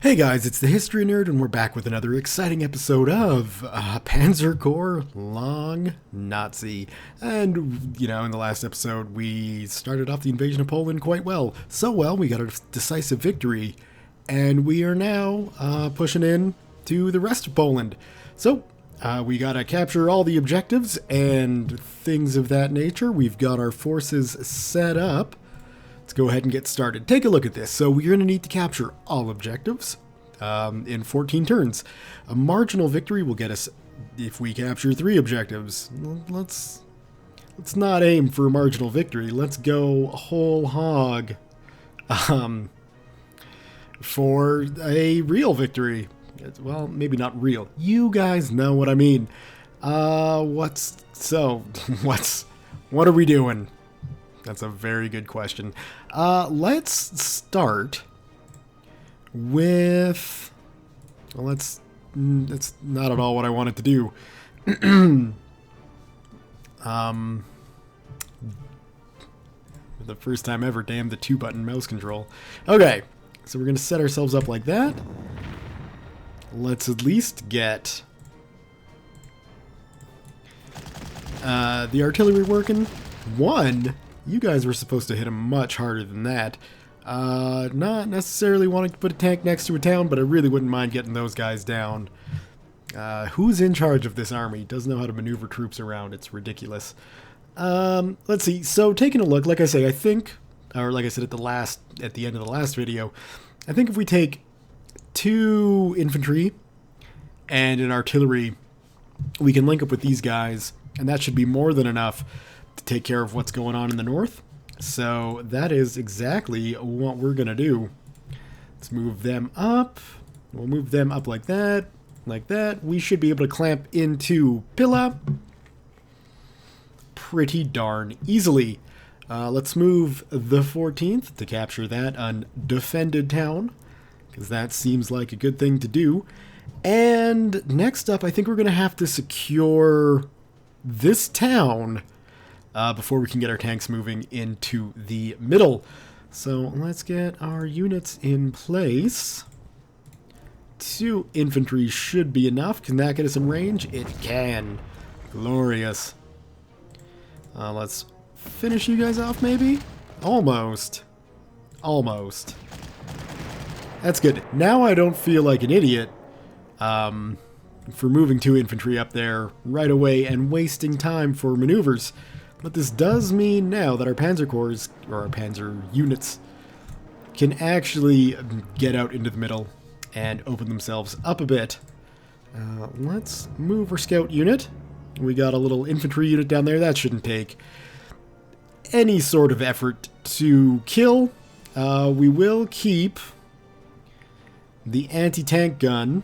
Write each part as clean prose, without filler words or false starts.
Hey guys, it's the History Nerd, and we're back with another exciting episode of Panzer Corps Long Nazi. And, in the last episode, we started off the invasion of Poland quite well. So well, we got a decisive victory, and we are now pushing in to the rest of Poland. So, we gotta capture all the objectives and things of that nature. We've got our forces set up. Let's go ahead and get started. Take a look at this. So we're going to need to capture all objectives in 14 turns. A marginal victory will get us if we capture 3 objectives. Let's not aim for a marginal victory. Let's go whole hog for a real victory. Well, maybe not real. You guys know what I mean. What are we doing? That's a very good question. Let's start with... Well, that's not at all what I wanted to do. For the first time ever, damn the 2-button mouse control. Okay, so we're going to set ourselves up like that. Let's at least get the artillery working. 1... You guys were supposed to hit him much harder than that. Not necessarily wanting to put a tank next to a town, but I really wouldn't mind getting those guys down. Who's in charge of this army? Doesn't know how to maneuver troops around. It's ridiculous. Let's see. So taking a look, like I say, I think, or like I said at the end of the last video, I think if we take 2 infantry and an artillery, we can link up with these guys, and that should be more than enough to take care of what's going on in the north. So that is exactly what we're gonna do. Let's move them up. We'll move them up like that, like that. We should be able to clamp into Pila pretty darn easily. Let's move the 14th to capture that undefended town, because that seems like a good thing to do. And next up, I think we're gonna have to secure this town before we can get our tanks moving into the middle. So let's get our units in place. 2 infantry should be enough. Can that get us in range? It can. Glorious. Let's finish you guys off, maybe? Almost. Almost. That's good. Now I don't feel like an idiot for moving 2 infantry up there right away and wasting time for maneuvers. But this does mean now that our Panzer Corps, or our Panzer units, can actually get out into the middle and open themselves up a bit. Let's move our scout unit. We got a little infantry unit down there. That shouldn't take any sort of effort to kill. We will keep the anti-tank gun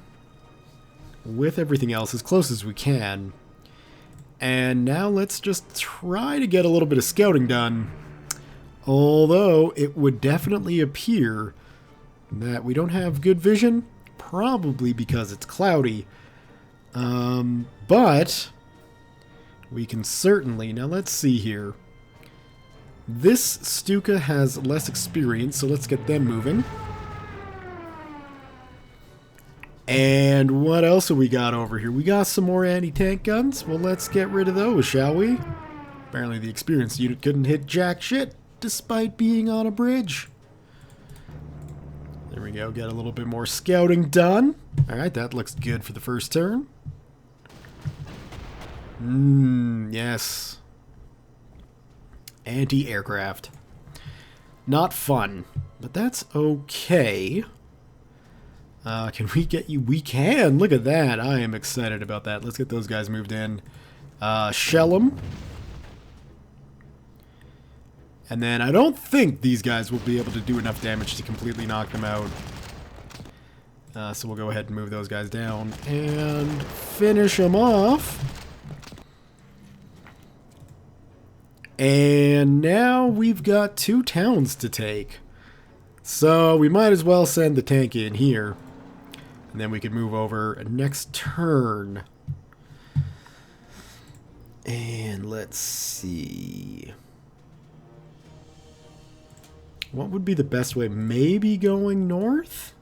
with everything else as close as we can. And now let's just try to get a little bit of scouting done. Although it would definitely appear that we don't have good vision, probably because it's cloudy. But we can certainly... Now let's see here. This Stuka has less experience, so let's get them moving. And what else have we got over here? We got some more anti-tank guns. Well, let's get rid of those, shall we? Apparently the experienced unit couldn't hit jack shit, despite being on a bridge. There we go, get a little bit more scouting done. Alright, that looks good for the first turn. Yes. Anti-aircraft. Not fun, but that's okay. Can we get you? We can! Look at that! I am excited about that. Let's get those guys moved in. Shell them. And then I don't think these guys will be able to do enough damage to completely knock them out. So we'll go ahead and move those guys down and finish them off. And now we've got 2 towns to take. So we might as well send the tank in here. And then we could move over next turn. And let's see. What would be the best way? Maybe going north?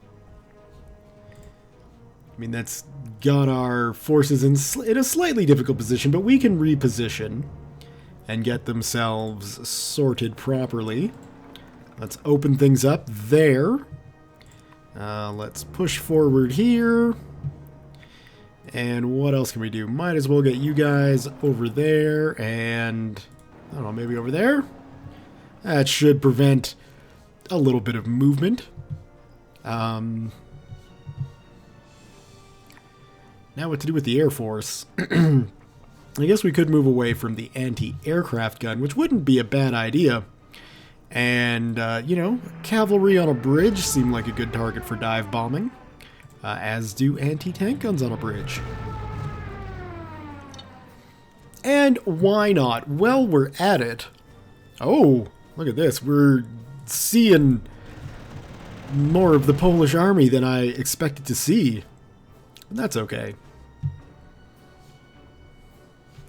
I mean, that's got our forces in a slightly difficult position, but we can reposition and get themselves sorted properly. Let's open things up there. Let's push forward here. And what else can we do? Might as well get you guys over there and, I don't know, maybe over there? That should prevent a little bit of movement. Now what to do with the Air Force? I guess we could move away from the anti-aircraft gun, which wouldn't be a bad idea. And, you know, cavalry on a bridge seem like a good target for dive bombing, as do anti-tank guns on a bridge. And why not? Well, we're at it. Oh, look at this. We're seeing more of the Polish army than I expected to see. That's okay.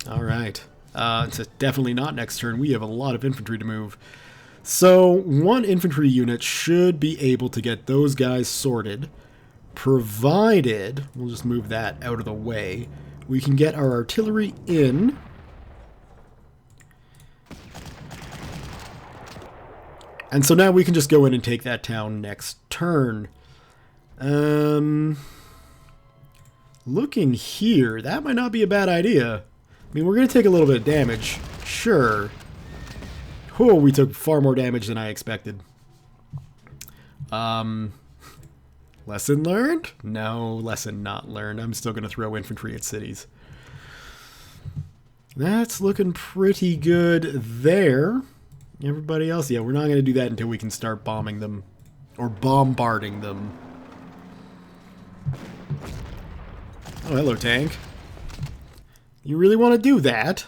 Alright. It's definitely not next turn. We have a lot of infantry to move. So, one infantry unit should be able to get those guys sorted, provided, we'll just move that out of the way, we can get our artillery in. And so now we can just go in and take that town next turn. Looking here, that might not be a bad idea. I mean, we're going to take a little bit of damage, sure. Oh, we took far more damage than I expected. Lesson learned? No, lesson not learned. I'm still going to throw infantry at cities. That's looking pretty good there. Everybody else, yeah, we're not going to do that until we can start bombing them. Or bombarding them. Oh, hello, tank. You really want to do that?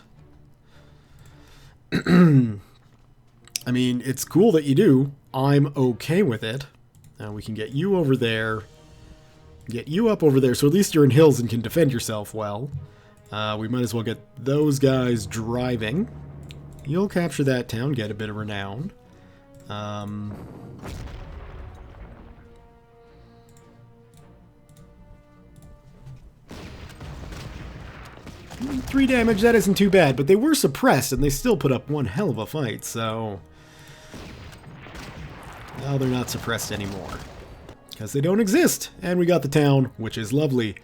I mean, it's cool that you do. I'm okay with it. Now we can get you over there. Get you up over there, so at least you're in hills and can defend yourself well. We might as well get those guys driving. You'll capture that town, get a bit of renown. 3 damage, that isn't too bad, but they were suppressed and they still put up one hell of a fight, so... Now they're not suppressed anymore. Because they don't exist! And we got the town, which is lovely.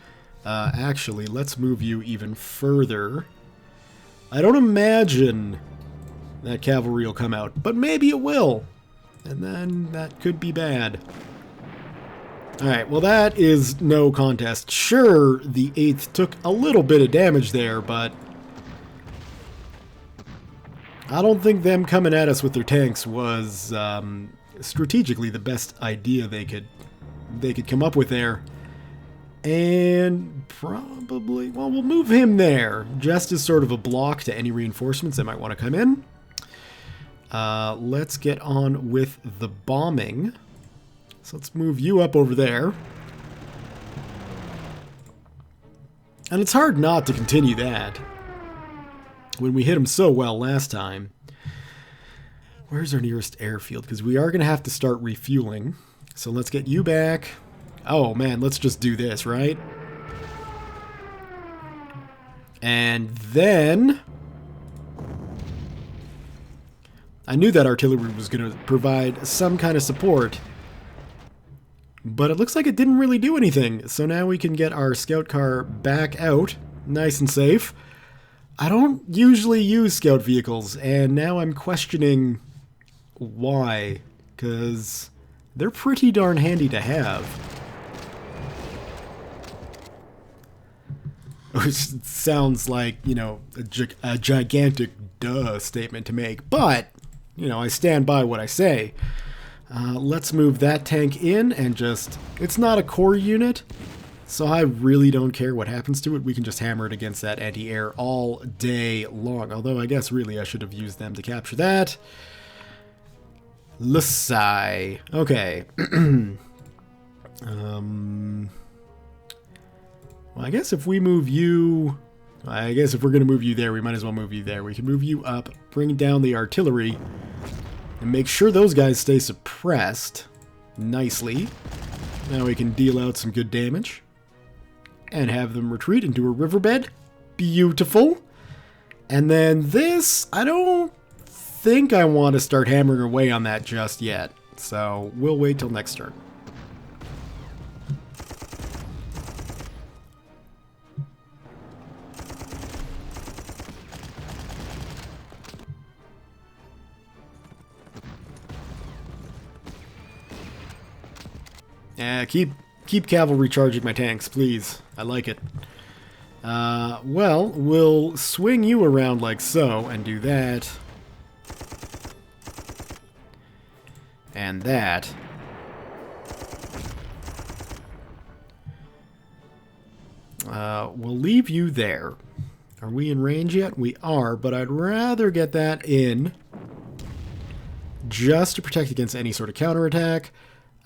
Actually, let's move you even further. I don't imagine that cavalry will come out, but maybe it will. And then that could be bad. Alright, well that is no contest. Sure, the 8th took a little bit of damage there, but I don't think them coming at us with their tanks was strategically the best idea they could come up with there. And probably, well, we'll move him there, just as sort of a block to any reinforcements that might want to come in. Let's get on with the bombing. So let's move you up over there. And it's hard not to continue that when we hit him so well last time. Where's our nearest airfield? Because we are going to have to start refueling. So let's get you back. Oh man, let's just do this, right? And then... I knew that artillery was going to provide some kind of support. But it looks like it didn't really do anything. So now we can get our scout car back out, nice and safe. I don't usually use scout vehicles, and now I'm questioning why. Because they're pretty darn handy to have. Which sounds like, you know, a gigantic duh statement to make. But, you know, I stand by what I say. Let's move that tank in and just... It's not a core unit, so I really don't care what happens to it. We can just hammer it against that anti-air all day long. Although I guess really I should have used them to capture that. Lasai. Okay. Well, I guess if we move you... I guess if we're going to move you there, we might as well move you there. We can move you up, bring down the artillery... And make sure those guys stay suppressed nicely. Now we can deal out some good damage. and have them retreat into a riverbed. Beautiful. And then this, I don't think I want to start hammering away on that just yet. So we'll wait till next turn. Keep cavalry charging my tanks, please. I like it. Well, we'll swing you around like so and do that. And that. We'll leave you there. Are we in range yet? We are, but I'd rather get that in just to protect against any sort of counterattack.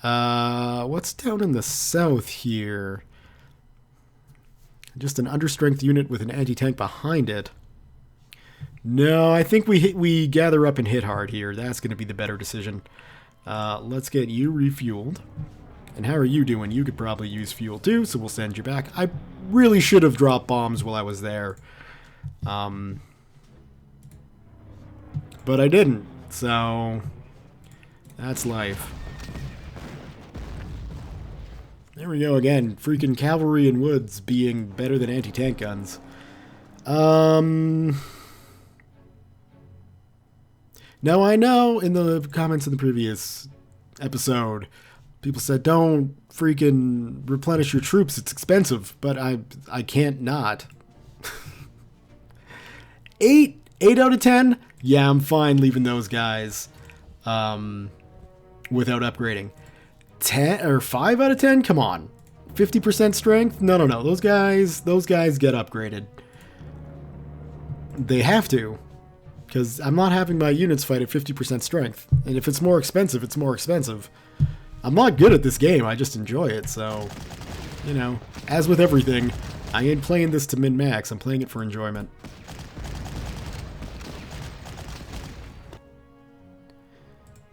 What's down in the south here? Just an understrength unit with an anti-tank behind it. No, I think we gather up and hit hard here. That's going to be the better decision. Let's get you refueled. And how are you doing? You could probably use fuel too, so we'll send you back. I really should have dropped bombs while I was there. But I didn't, so that's life. There we go again. Freaking cavalry in woods being better than anti-tank guns. Now I know in the comments in the previous episode, people said don't freaking replenish your troops. It's expensive, but I can't not. 8 out of 10? Yeah, I'm fine leaving those guys without upgrading. 10 or 5 out of 10? Come on. 50% strength? No. Those guys get upgraded. They have to. Because I'm not having my units fight at 50% strength. And if it's more expensive, it's more expensive. I'm not good at this game, I just enjoy it, so... You know, as with everything, I ain't playing this to min-max, I'm playing it for enjoyment.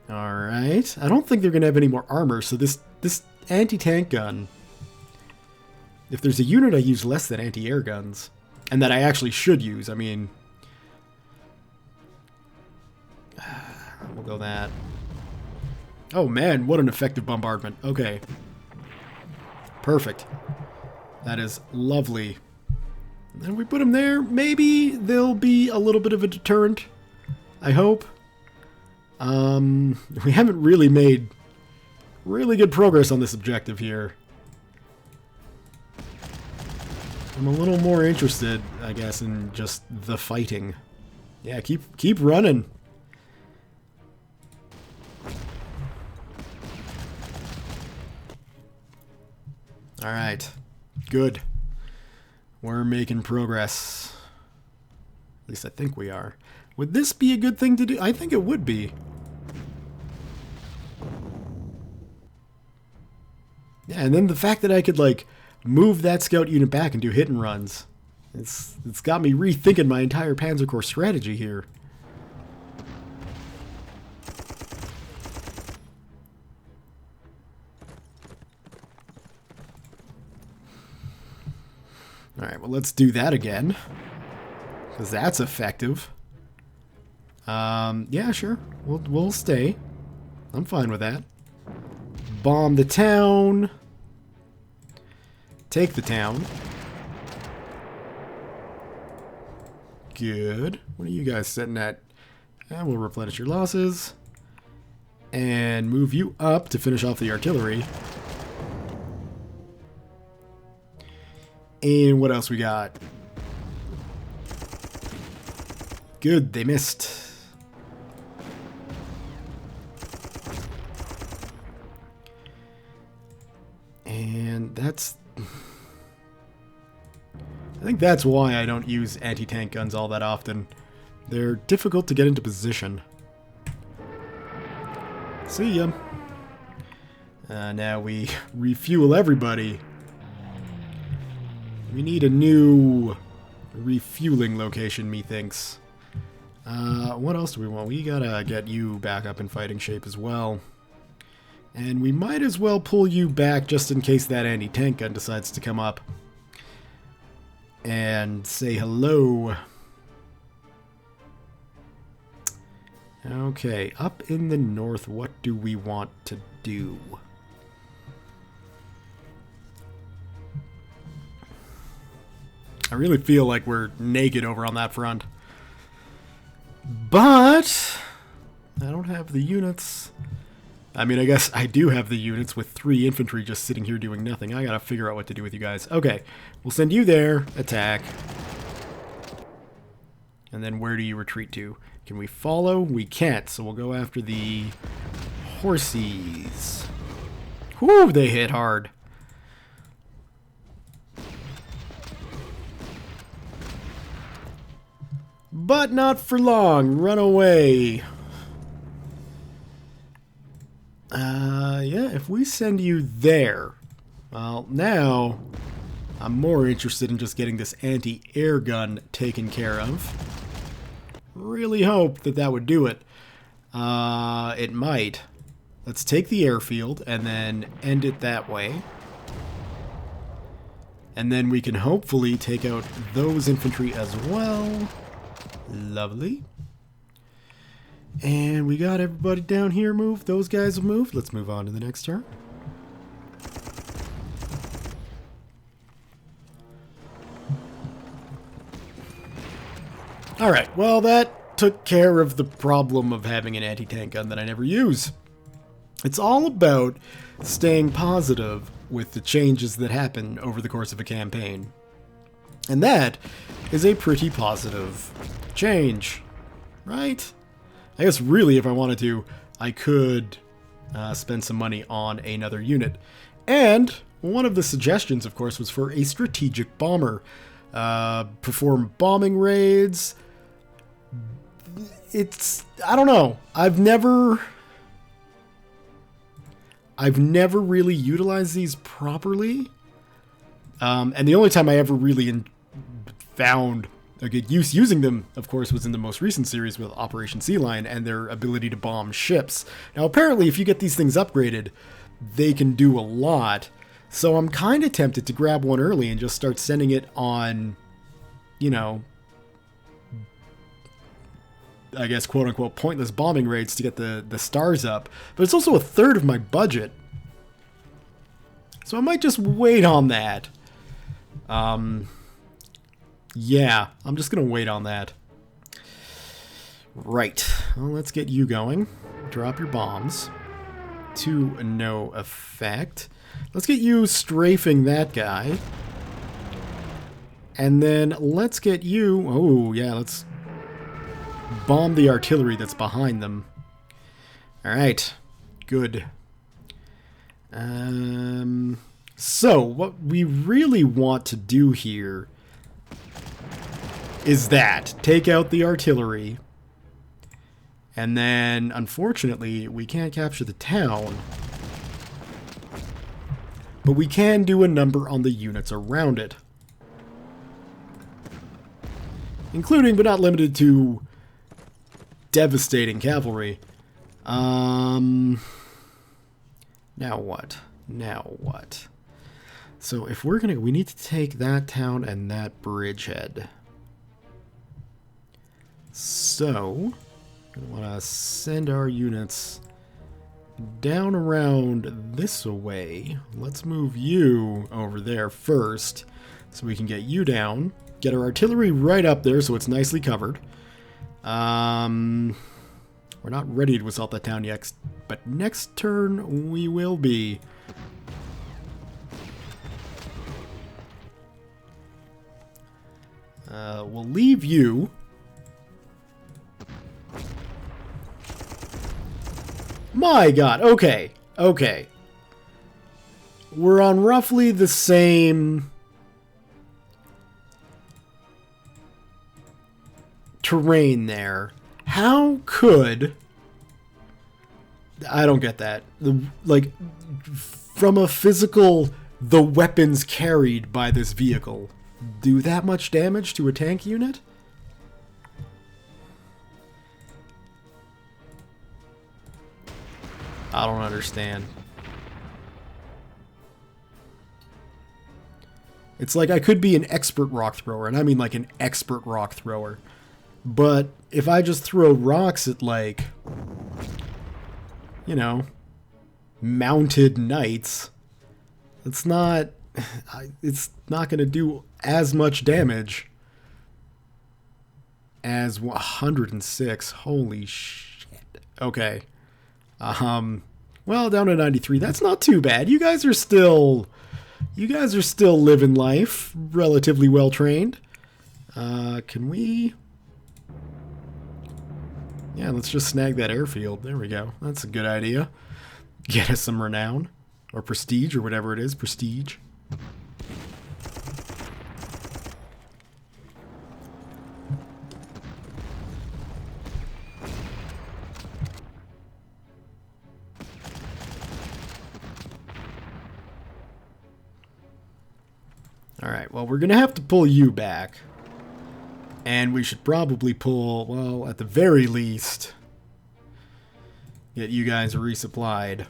Alright, I don't think they're going to have any more armor, so this anti-tank gun... If there's a unit I use less than anti-air guns, and that I actually should use, I mean... We'll go that. Oh man, what an effective bombardment. Okay. Perfect. That is lovely. And we put them there. Maybe they'll be a little bit of a deterrent. I hope. We haven't really made really good progress on this objective here. I'm a little more interested, I guess, in just the fighting. Yeah, keep running. Alright. Good. We're making progress. At least I think we are. Would this be a good thing to do? I think it would be. Yeah, and then the fact that I could, like, move that scout unit back and do hit and runs. It's got me rethinking my entire Panzer Corps strategy here. Alright, well let's do that again. Because that's effective. Yeah, sure. We'll stay. I'm fine with that. Bomb the town. Take the town. Good. What are you guys sitting at? And we'll replenish your losses. And move you up to finish off the artillery. And what else we got? Good, they missed. And that's... I think that's why I don't use anti-tank guns all that often. They're difficult to get into position. See ya. Now we refuel everybody. We need a new refueling location, methinks. What else do we want? We gotta get you back up in fighting shape as well. And we might as well pull you back just in case that anti-tank gun decides to come up. and say hello. Okay, up in the north, what do we want to do? I really feel like we're naked over on that front. But I don't have the units. I mean, I guess I do have the units with 3 infantry just sitting here doing nothing. I gotta figure out what to do with you guys. Okay, we'll send you there. Attack. And then where do you retreat to? Can we follow? We can't, so we'll go after the horsies. Whew, they hit hard. But not for long. Run away. Yeah, if we send you there, well, now I'm more interested in just getting this anti-air gun taken care of. Really hope that that would do it. It might. Let's take the airfield and then end it that way. And then we can hopefully take out those infantry as well. Lovely. And we got everybody down here moved. Those guys have moved. Let's move on to the next turn. Alright, well that took care of the problem of having an anti-tank gun that I never use. It's all about staying positive with the changes that happen over the course of a campaign. And that is a pretty positive change, right? I guess really if I wanted to, I could spend some money on another unit. And one of the suggestions, of course, was for a strategic bomber. Perform bombing raids. I don't know. I've never really utilized these properly. And the only time I ever really found a good use using them, of course, was in the most recent series with Operation Sea Lion and their ability to bomb ships. Now, apparently, if you get these things upgraded, they can do a lot. So I'm kind of tempted to grab one early and just start sending it on, you know, I guess, quote-unquote, pointless bombing raids to get the stars up. But it's also a third of my budget. So I might just wait on that. Yeah, I'm just going to wait on that. Right. Well, let's get you going. Drop your bombs. To no effect. Let's get you strafing that guy. And then let's get you... Oh, yeah, let's bomb the artillery that's behind them. Alright. Good. So, what we really want to do here is that. Take out the artillery. And then, unfortunately, we can't capture the town. But we can do a number on the units around it. Including, but not limited to, devastating cavalry. Now what? Now what? So if we're gonna... We need to take that town and that bridgehead. So... we want to send our units down around this way. Let's move you over there first so we can get you down. Get our artillery right up there so it's nicely covered. We're not ready to assault that town yet, but next turn we will be. We'll leave you. My god, okay, okay. We're on roughly the same terrain there. How could... I don't get that. Like, from a physical, the weapons carried by this vehicle do that much damage to a tank unit? I don't understand. It's like I could be an expert rock thrower, and I mean like an expert rock thrower. But if I just throw rocks at, like, you know, mounted knights, it's not going to do as much damage as 106. Holy shit. Okay. Well, down to 93. That's not too bad. You guys are still living life, relatively well trained. Can we? Yeah, let's just snag that airfield. There we go. That's a good idea. Get us some renown. Or prestige, or whatever it is. Prestige. Alright, well, we're going to have to pull you back. And we should probably pull, well, at the very least, get you guys resupplied.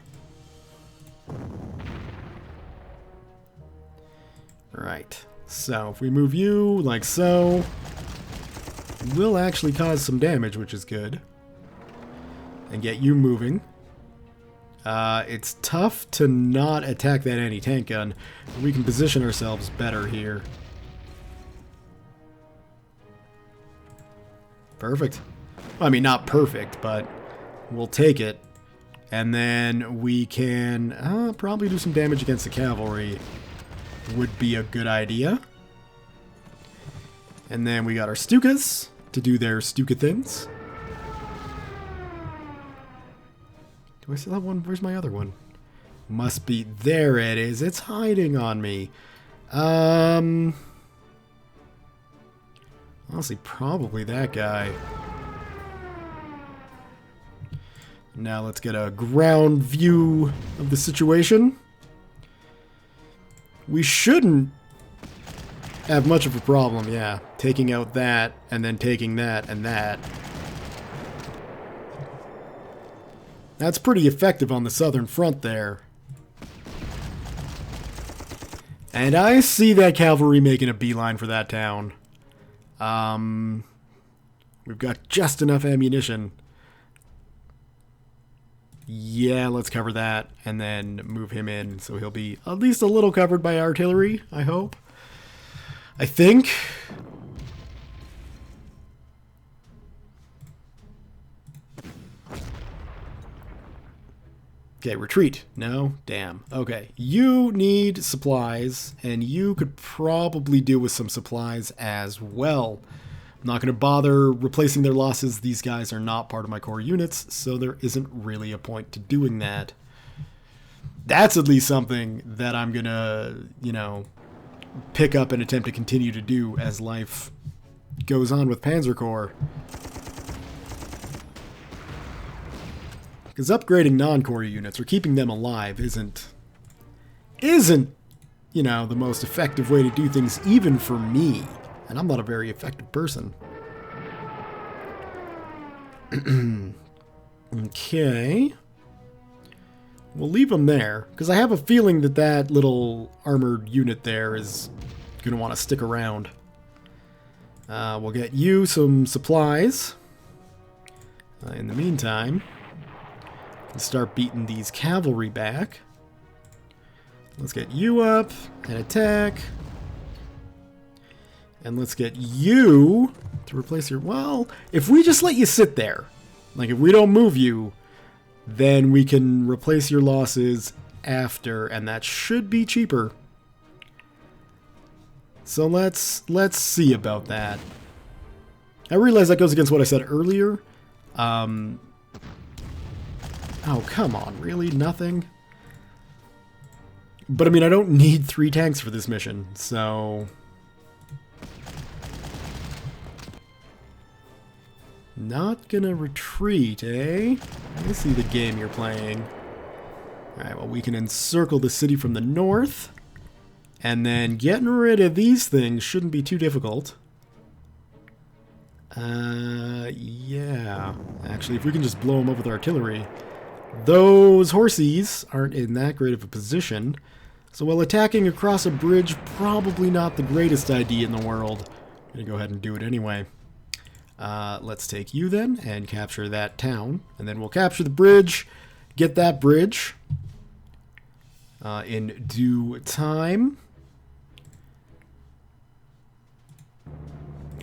Right. So, if we move you like so, we'll actually cause some damage, which is good. And get you moving. It's tough to not attack that anti-tank gun. We can position ourselves better here. Perfect. Well, I mean, not perfect, but we'll take it. And then we can probably do some damage against the cavalry. Would be a good idea. And then we got our Stukas to do their Stuka things. Do I still have one? Where's my other one? Must be. There it is. It's hiding on me. Honestly, probably that guy. Now let's get a ground view of the situation. We shouldn't have much of a problem, yeah. Taking out that, and then taking that, and that. That's pretty effective on the southern front there. And I see that cavalry making a beeline for that town. We've got just enough ammunition. Yeah, let's cover that and then move him in so he'll be at least a little covered by artillery, I hope. I think. Okay, retreat. No? Damn. Okay. You need supplies, and you could probably do with some supplies as well. I'm not going to bother replacing their losses. These guys are not part of my core units, so there isn't really a point to doing that. That's at least something that I'm going to, you know, pick up and attempt to continue to do as life goes on with Panzer Corps. Because upgrading non-core units or keeping them alive isn't, you know, the most effective way to do things, even for me. And I'm not a very effective person. Okay. We'll leave them there, because I have a feeling that that little armored unit there is going to want to stick around. We'll get you some supplies. In the meantime, let's start beating these cavalry back. Let's get you up and attack. And let's get you to replace your... Well, if we just let you sit there, like if we don't move you, then we can replace your losses after, and that should be cheaper. So let's see about that. I realize that goes against what I said earlier. Oh, come on, really? Nothing? But I mean, I don't need 3 tanks for this mission, so... Not gonna retreat, eh? I see the game you're playing. Alright, well, we can encircle the city from the north. And then getting rid of these things shouldn't be too difficult. Yeah. Actually, if we can just blow them up with artillery. Those horsies aren't in that great of a position. So while attacking across a bridge, probably not the greatest idea in the world. I'm going to go ahead and do it anyway. Let's take you then and capture that town. And then we'll capture the bridge, get that bridge in due time.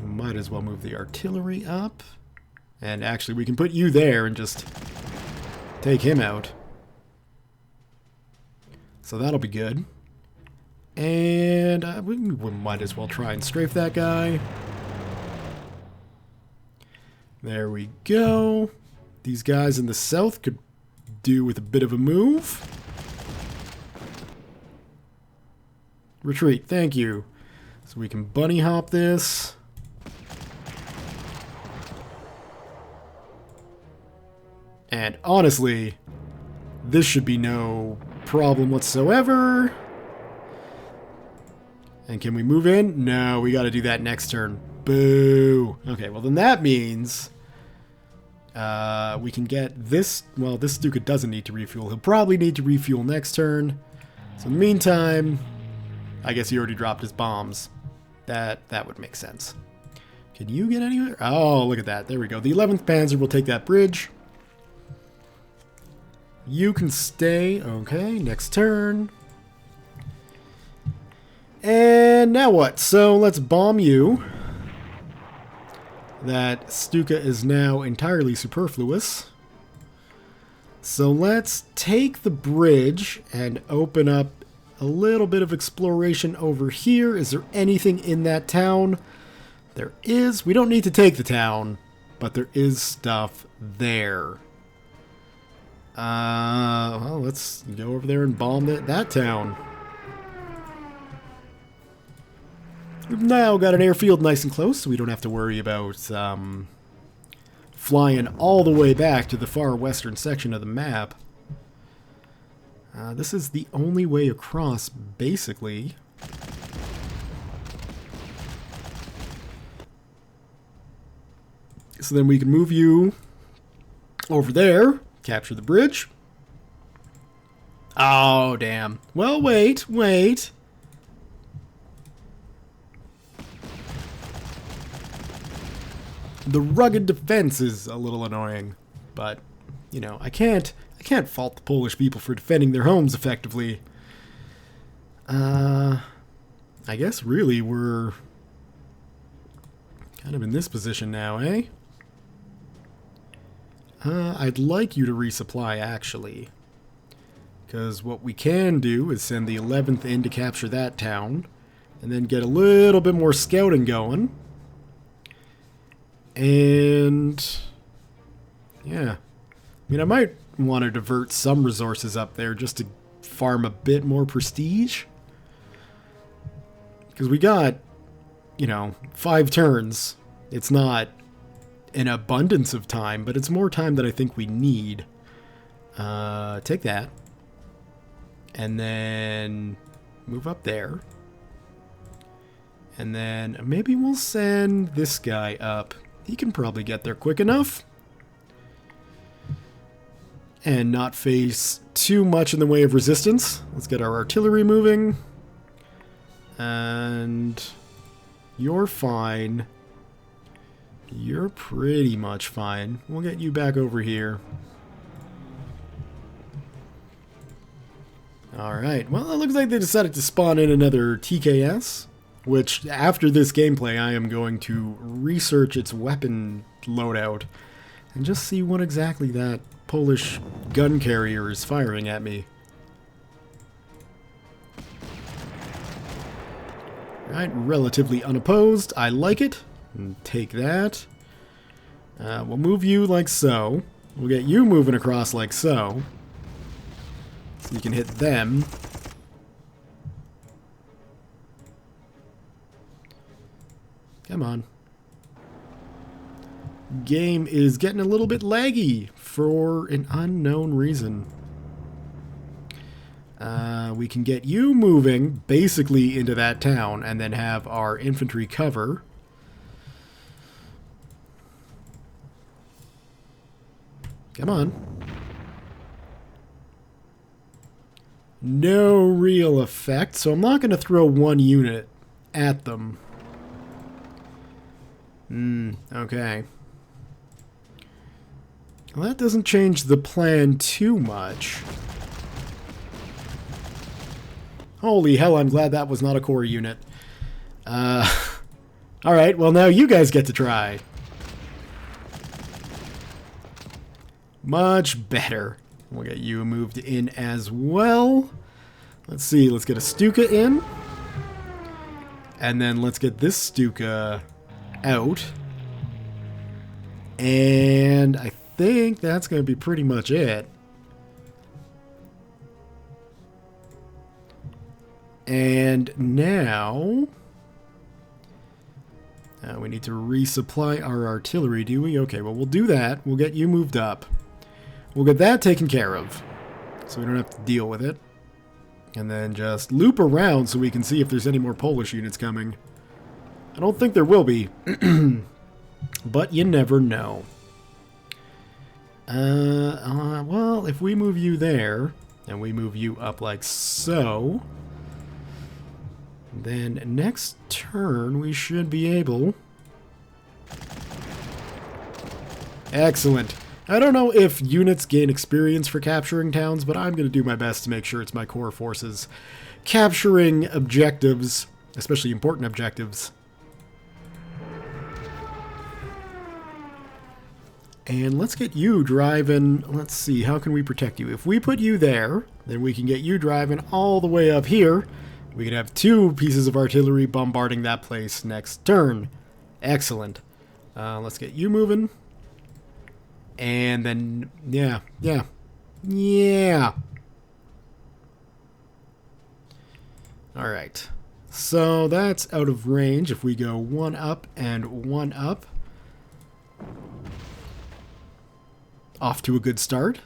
Might as well move the artillery up. And actually, we can put you there and just take him out. So that'll be good. And we might as well try and strafe that guy. There we go. These guys in the south could do with a bit of a move. Retreat, thank you. So we can bunny hop this. And honestly, this should be no problem whatsoever. And can we move in? No, we got to do that next turn. Boo. Okay, well then that means we can get this. Well, this Stuka doesn't need to refuel. He'll probably need to refuel next turn. So in the meantime, I guess he already dropped his bombs. That would make sense. Can you get anywhere? Oh, look at that. There we go. The 11th Panzer will take that bridge. You can stay. Okay, next turn. And now what? So let's bomb you. That Stuka is now entirely superfluous. So let's take the bridge and open up a little bit of exploration over here. Is there anything in that town? There is. We don't need to take the town, but there is stuff there. Well, let's go over there and bomb that town. We've now got an airfield nice and close, so we don't have to worry about flying all the way back to the far western section of the map. This is the only way across, basically. So then we can move you over there, capture the bridge. Oh, damn. Well, wait. The rugged defense is a little annoying, but, you know, I can't fault the Polish people for defending their homes effectively. I guess really we're kind of in this position now, eh? I'd like you to resupply, actually. Because what we can do is send the 11th in to capture that town, and then get a little bit more scouting going. And yeah, I mean, I might want to divert some resources up there just to farm a bit more prestige. Because we got, you know, 5 turns. It's not an abundance of time, but it's more time than I think we need. Take that. And then move up there. And then maybe we'll send this guy up. He can probably get there quick enough. And not face too much in the way of resistance. Let's get our artillery moving. And you're fine. You're pretty much fine. We'll get you back over here. Alright, well, it looks like they decided to spawn in another TKS. Which, after this gameplay, I am going to research its weapon loadout and just see what exactly that Polish gun carrier is firing at me. Right, relatively unopposed. I like it. And take that. We'll move you like so. We'll get you moving across like so. So you can hit them. Come on. Game is getting a little bit laggy for an unknown reason. We can get you moving basically into that town and then have our infantry cover. Come on. no real effect, so I'm not going to throw one unit at them. Okay. Well, that doesn't change the plan too much. Holy hell, I'm glad that was not a core unit. Alright, well now you guys get to try. Much better. We'll get you moved in as well. Let's see, let's get a Stuka in. And then let's get this Stuka out. And I think that's going to be pretty much it. And now we need to resupply our artillery, do we? Okay, well, we'll do that. We'll get you moved up. We'll get that taken care of, so we don't have to deal with it. And then just loop around so we can see if there's any more Polish units coming. I don't think there will be, but you never know. Well, if we move you there, and we move you up like so, then next turn we should be able... Excellent. I don't know if units gain experience for capturing towns, but I'm going to do my best to make sure it's my core forces capturing objectives, especially important objectives. And let's get you driving. Let's see, how can we protect you? If we put you there, then we can get you driving all the way up here. We could have 2 pieces of artillery bombarding that place next turn. Excellent. Let's get you moving. And then, yeah. Alright. So that's out of range if we go 1 up and 1 up. Off to a good start.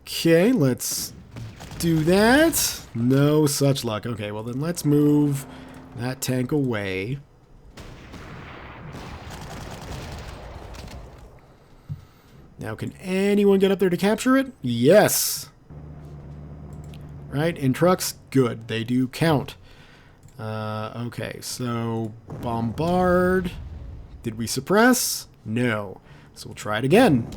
Okay, let's do that. No such luck. Okay, well then let's move that tank away. Now, can anyone get up there to capture it? Yes! Right, in trucks, good. They do count. Okay, so bombard. Did we suppress? No. So we'll try it again.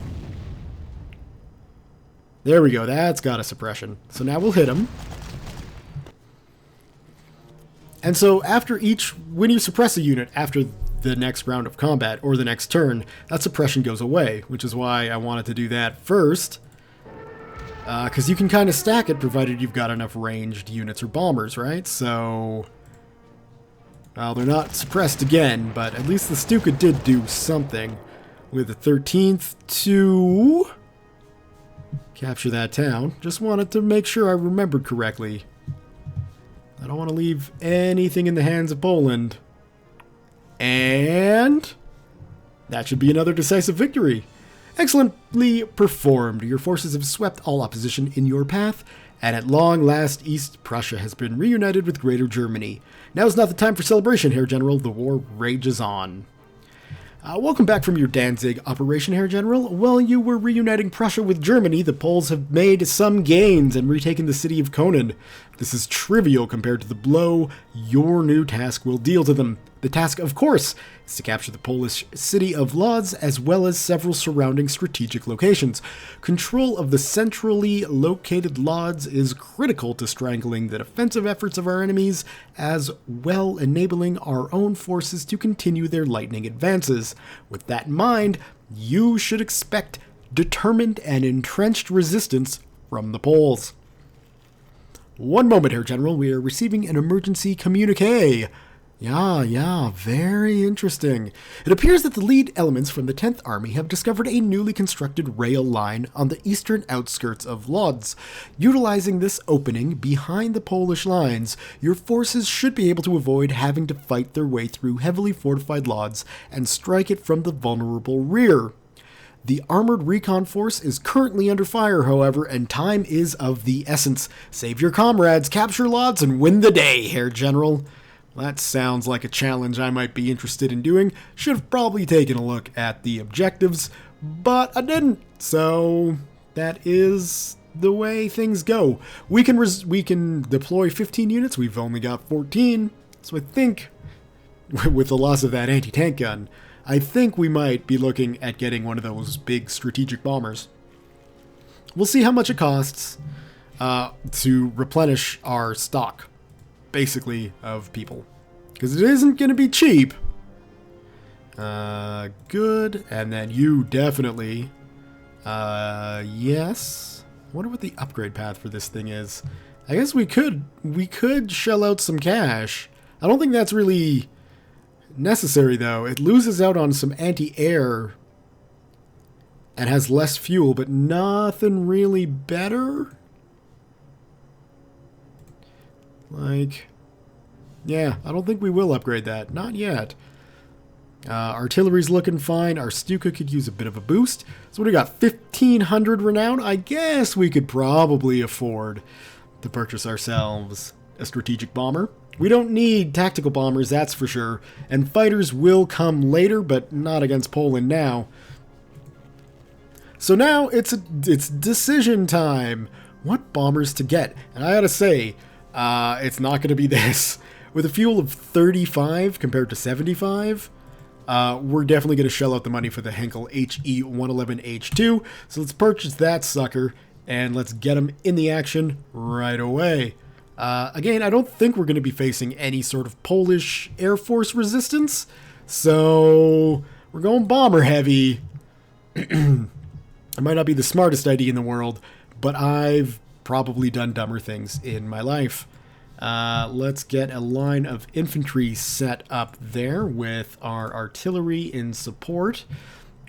There we go, that's got a suppression. So now we'll hit him. And so after when you suppress a unit after the next round of combat or the next turn, that suppression goes away, which is why I wanted to do that first. Because you can kind of stack it provided you've got enough ranged units or bombers, right? So, well, they're not suppressed again, but at least the Stuka did do something with the 13th to capture that town. Just wanted to make sure I remembered correctly. I don't want to leave anything in the hands of Poland. And that should be another decisive victory. Excellently performed. Your forces have swept all opposition in your path, and at long last East Prussia has been reunited with Greater Germany. Now is not the time for celebration, Herr General. The war rages on. Welcome back from your Danzig operation, Herr General. While you were reuniting Prussia with Germany, the Poles have made some gains and retaken the city of Konin. This is trivial compared to the blow your new task will deal to them. The task, of course, is to capture the Polish city of Lodz as well as several surrounding strategic locations. Control of the centrally located Lodz is critical to strangling the defensive efforts of our enemies, as well enabling our own forces to continue their lightning advances. With that in mind, you should expect determined and entrenched resistance from the Poles. One moment, Herr General. We are receiving an emergency communique. Yeah, very interesting. It appears that the lead elements from the 10th Army have discovered a newly constructed rail line on the eastern outskirts of Lodz. Utilizing this opening behind the Polish lines, your forces should be able to avoid having to fight their way through heavily fortified Lodz and strike it from the vulnerable rear. The armored recon force is currently under fire, however, and time is of the essence. Save your comrades, capture Lodz, and win the day, Herr General. That sounds like a challenge I might be interested in doing. Should have probably taken a look at the objectives, but I didn't. So that is the way things go. We can deploy 15 units. We've only got 14. So I think with the loss of that anti-tank gun, I think we might be looking at getting one of those big strategic bombers. We'll see how much it costs to replenish our stock, basically, of people. Because it isn't going to be cheap. Good. And then you definitely... yes. I wonder what the upgrade path for this thing is. I guess we could shell out some cash. I don't think that's really necessary, though. It loses out on some anti-air and has less fuel, but nothing really better. Like, yeah, I don't think we will upgrade that. Not yet. Artillery's looking fine. Our Stuka could use a bit of a boost. So what do we got? 1,500 renown? I guess we could probably afford to purchase ourselves a strategic bomber. We don't need tactical bombers, that's for sure. And fighters will come later, but not against Poland now. So now it's decision time. What bombers to get? And I gotta say, it's not gonna be this. With a fuel of 35 compared to 75, we're definitely going to shell out the money for the Henkel HE-111H2. So let's purchase that sucker, and let's get him in the action right away. Again, I don't think we're going to be facing any sort of Polish Air Force resistance, so we're going bomber heavy. It might not be the smartest idea in the world, but I've probably done dumber things in my life. Let's get a line of infantry set up there with our artillery in support.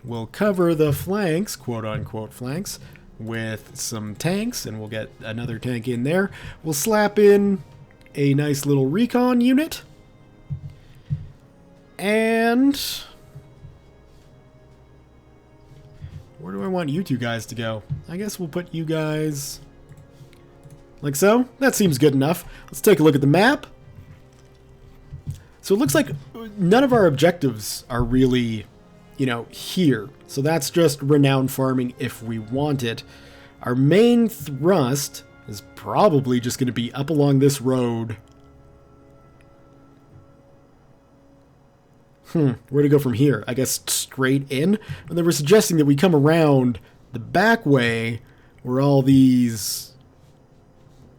We'll cover the flanks, quote-unquote flanks, with some tanks, and we'll get another tank in there. We'll slap in a nice little recon unit. And where do I want you two guys to go? I guess we'll put you guys... like so. That seems good enough. Let's take a look at the map. So it looks like none of our objectives are really, here. So that's just renown farming if we want it. Our main thrust is probably just going to be up along this road. Where to go from here? I guess straight in? And they were suggesting that we come around the back way where all these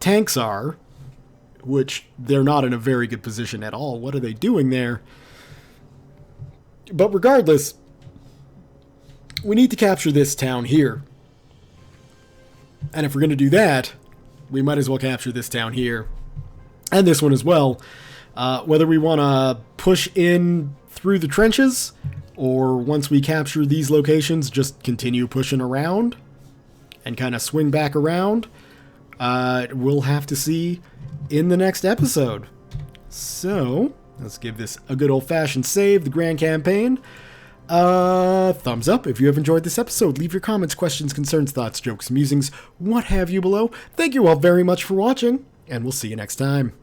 tanks are, which they're not in a very good position at all. What are they doing there? But regardless, we need to capture this town here. And if we're going to do that, we might as well capture this town here. And this one as well. Whether we want to push in through the trenches, or once we capture these locations, just continue pushing around and kind of swing back around. We'll have to see in the next episode. So, let's give this a good old-fashioned save, the Grand Campaign. Thumbs up if you have enjoyed this episode. Leave your comments, questions, concerns, thoughts, jokes, musings, what have you below. Thank you all very much for watching, and we'll see you next time.